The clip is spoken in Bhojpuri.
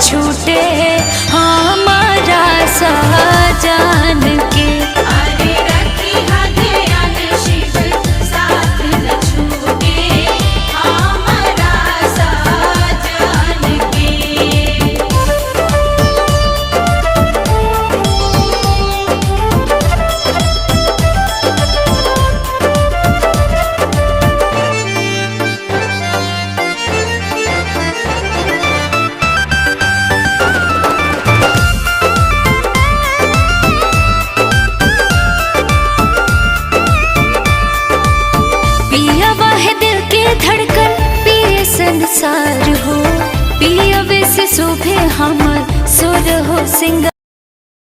छूटे हमारा साजन के। अरे रखी ध्यान शिव साथ न छूटे हमारा साजन के। पिया वाहे दिल के धड़कन पिए संसार हो, पिया वे से शोभे हमर सुर हो सिंगार।